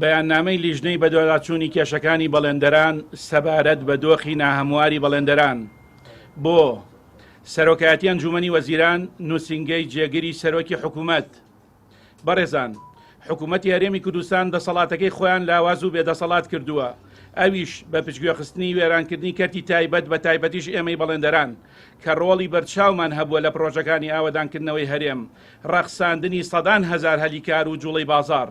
بەیاننامەی لیژنەی بەدواداچوونی کێشەکانی بەڵێندەران سەبارەت بە دۆخی ناهەمواری بەڵێندەران بۆ سەرۆکایەتی ئەنجومەنی وەزیران نووسینگەی جێگیری سەرۆکی حکوومەت. بەڕێزان، حکوومەتی هەرێمی کوردستان دەسەڵاتەکەی خۆیان لاواز و بێدەسەڵات کردووە، ئەویش بە پشتگوێخستنی وێرانکردنی کەرتی تایبەت بە تایبەتیش ئێمەی بەڵێندەران کە ڕۆڵی بەرچاومان هەبووە لە پرۆژەکانی ئاوەدانکردنەوەی هەرێم، ڕەخساندنی سەدان هەزار هەلیکار و جوڵەی بازار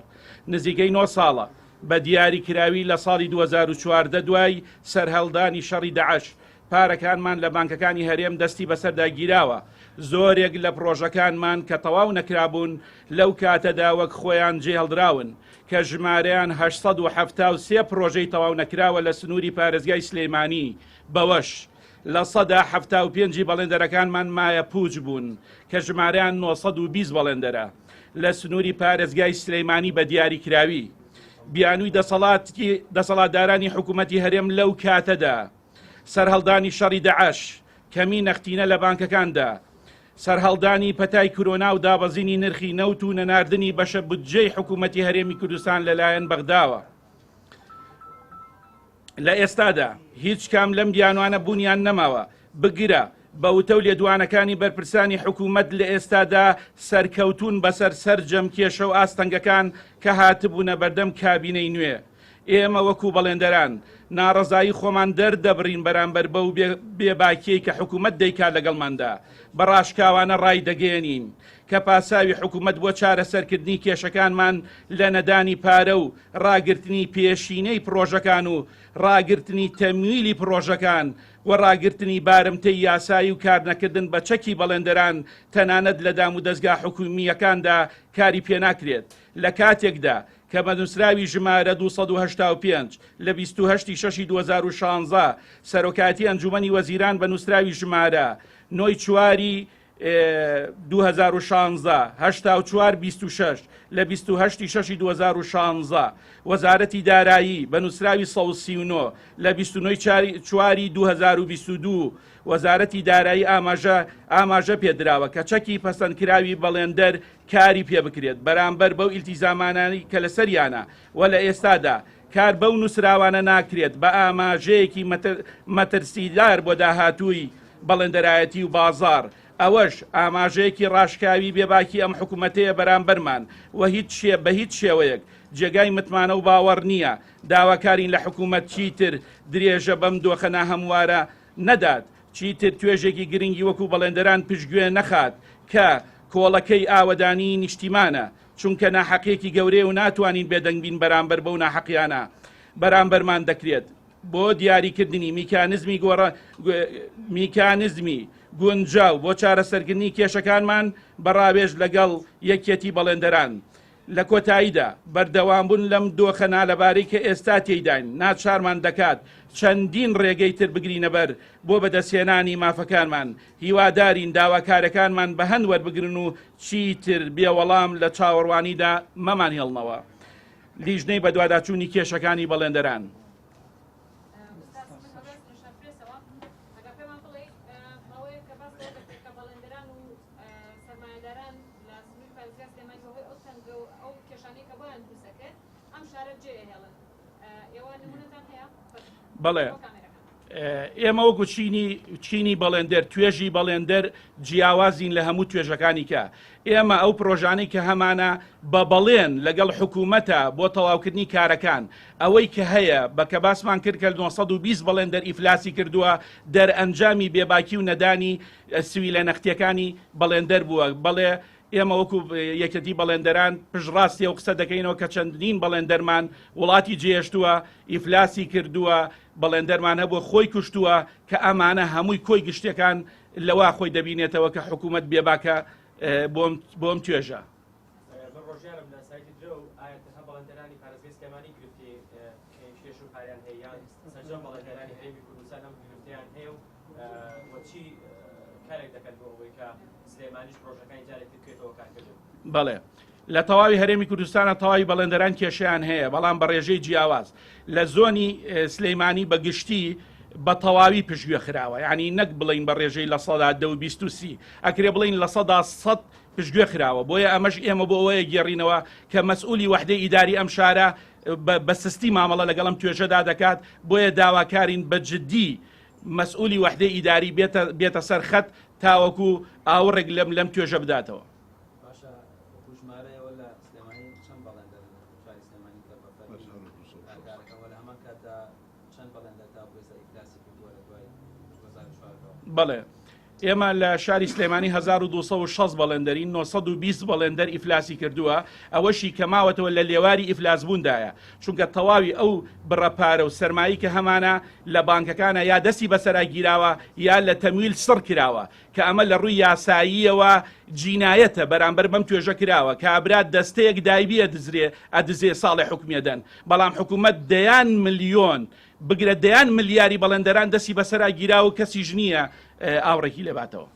نزیکەی 9 ساڵە بە دیاریکراوی لە ساڵی 2014 دوای سەرهەڵدانی شەڕی داعش پارەکانمان لە بانکەکانی هەرێم دەستی بەسەردا گیراوە. زۆرێک لە پرۆژەکانمان کە تەواو نەکرابوون لەو کاتەدا وەک خۆیان جێهێڵدراون کە ژمارەیان 873 پرۆژەی تەواو نەکراوە لە سنووری پارێزگای سلێمانی. بەوەش لە سەدا 75 بەڵێندەرەکانمان مایە پوچ بوون کە ژمارەیان 920 بەڵێندەرە لە سنووری پارێزگای سلەیمانی بە دیاریکراوی. بیانووی دەسەڵاتدارانی حکوومەتی هەرێم لەو کاتەدا سەرهەڵدانی شەڕی داعش، کەمی نەختینە لە بانکەکاندا، سەرهەڵدانی پەتای کۆرۆنا و دابەزینی نرخی نەوت و نەناردنی بەشە بودجەی حکوومەتی هەرێمی کوردستان لەلایەن بەغداوە. لە ئێستادا هیچ کام لەم بیانوانە بوونیان نەماوە بگرە بەوتە و لێدوانەکانی بەرپرسانی حکوومەت لە ئێستادا سەرکەوتون بەسەر سەرجەم کێشە و ئاستەنگەکان کە هاتبوونە بەردەم کابینەی نوێ. ئێمە وەکو بەڵێندەران ناڕەزایی خۆمان دەردەبڕین بەرامبەر بەو بێباکیەی کە حکوومەت دەیکات لەگەڵماندا، بە ڕاشکاوانە ڕای دەگەێنین کە پاساوی حکوومەت بۆ چارەسەرکردنی کێشەکانمان لە نەدانی پارە و ڕاگررتنی پێشینەی پرۆژەکان و ڕاگررتنی تەمویلی پرۆژەکان و ڕاگررتنی بارمتەی یاسایی و کار نەکردن بە چەکی بەڵێندەران تەنانەت لە دام و دەستگا حکومیەکاندا کاری پێناکرێت. لە کاتێکدا کە بە نووسراوی ژمارە 285 لە 28/6/2016 سەرۆکاتی ئەنجومەنی وەزیران بە نووسراوی ژمارە 9/4/2016 84/26 لە 28/6/2016 وەزارەتی دارایی بە نووسراوی 139 لە 29/4/2022 وەزارەتی دارایی ئاماژە پێدراوە کە چەکی پەسەندکراوی بەڵێندەر کاری پێ بکرێت بەرامبەر بەو ئیلتیزامانانی کە لەسەریانە و لە ئێستادا کار بەو نووسراوانە ناکرێت بە ئاماژەیەکی مەترسیدار بۆ داهاتووی بەڵێندەرایەتی و بازار. ئەوەش ئاماژەیەکی ڕاشکاوی بێباکی ئەم حکوومەتەیە بەرامبەرمان و بە هیچ شێوەیەک جێگای متمانە و باوەڕ نییە داواکارین لە حکوومەت چیتر درێژە بەم دۆخە ناهەموارە نەدات، چیتر توێژێکی گرنگی وەکو بەڵێندەران پشتگوێ نەخات کە کۆڵەکەی ئاوەدانی نیشتیمانە، چونکە ناحەقێکی گەورەیە و ناتوانین بێدەنگبین بەرامبەر بەو ناحەقیانە. بەرامبەرمان دەکرێت بۆ دیاریکردنی میکانزمی گونجاو بۆ چارەسەرکردنی کێشەکانمان بەڕاوێژ لەگەڵ یەکێتی بەڵێندەران. لە کۆتاییدا بەردەوامبوون لەم دۆخەنا لەبارەی کە ئێستا تێیداین ناچارمان دەکات چەندین ڕێگەی تر بگرینە بەر بۆ بەدەستێنانی مافەکانمان. هیوادارین داواکارەکانمان بە هەند وەربگرن و چیتر بێوەڵام لە چاوەڕوانیدا مەمان هێڵنەوە. لیژنەی بەدواداچوونی کێشەکانی بەڵێندەران. بەڵێ ئێمە وەکو چینی بەڵێندەر توێژی بەڵێندەر جیاوازین لە هەموو توێژەکانی کە ئێمە ئەو پرۆژانەی کە هەمانە بە بەڵێن لەگەڵ حکوومەتە بۆ تەواوکردنی کارەکان ئەوەی کە هەیە بە کە باسمان کرد کە 920 بەڵێندەر ئیفلاسی کردووە دەرئەنجامی بێباکی و نەدانی سوی لە نەختیەکانی بەڵێندەر بووە. بەڵێ ئێمە وەکو یەکەتی بەڵێندەران پشڕاستی و قسە دەکەینەوە کە چەندین بەڵێندەرمان وڵاتی جێشتووە ئیفلاسی کردووە، بەڵێندەرمان هەبووە خۆی کوشتووە کە ئەمانە هەمووی کۆی گشتەکان لەوا خۆی دەبینێتەوە کە حکوومەت بێباکە بۆم توێژە. بەڵێ لە تەواوی هەرێمی کوردستانە تەواوی بەڵێندەران کێشیان هەیە، بەڵام بە ڕێژەی جیاواز لە زۆنی سلەیمانی بەگشتی بە تەواوی پشتگوێ خراوە، یعنی نەک بڵین بە ڕێژەی لە 120 ئەکرێ بڵین لە 100 پشتگوێ خراوە. بۆیە ئەمەش ئێمە بۆ ئەوەیە گێڕینەوە کە مەسئولی وحدەی ئیداری ئەم شارە بە سستی مامەڵە لەگەڵم توێژەدا دەکات بۆیە داواکارین بە جددی مەسئولی وحدەی ئیداری بێتە سەر خەت تاوەکو ئاوڕێک لەم توێژە بداتەوە. بەڵێ ئێمە لە شاری سلێمانی 1260 بەڵێندەرین 920 بەڵێندەر ئیفلاسی کردووە ئەوەشی کەماوەتەوە لە لێواری ئیفلاسبووندایە چونکە تەواوی ئەو بڕەپارە و سەرمایی کە هەمانە لە بانکەکانە یا دەستی بەسەرا گیراوە یا لە تەمویل سڕ کراوە کە ئەمە لە ڕووی یاساییەوە جینایەتە بەرامبەر بەم توێژە کراوە کە ئابرات دەستەیەک دایبی ئەدزێ ساڵی حکومیەدەن بەڵام حکوومەت دەیان ملیۆن بگرە دەیان ملیاری بەڵێندەران دەستی بەسەرا گیرا و کەسیش نییە ئاوڕێکی لێباتەوە.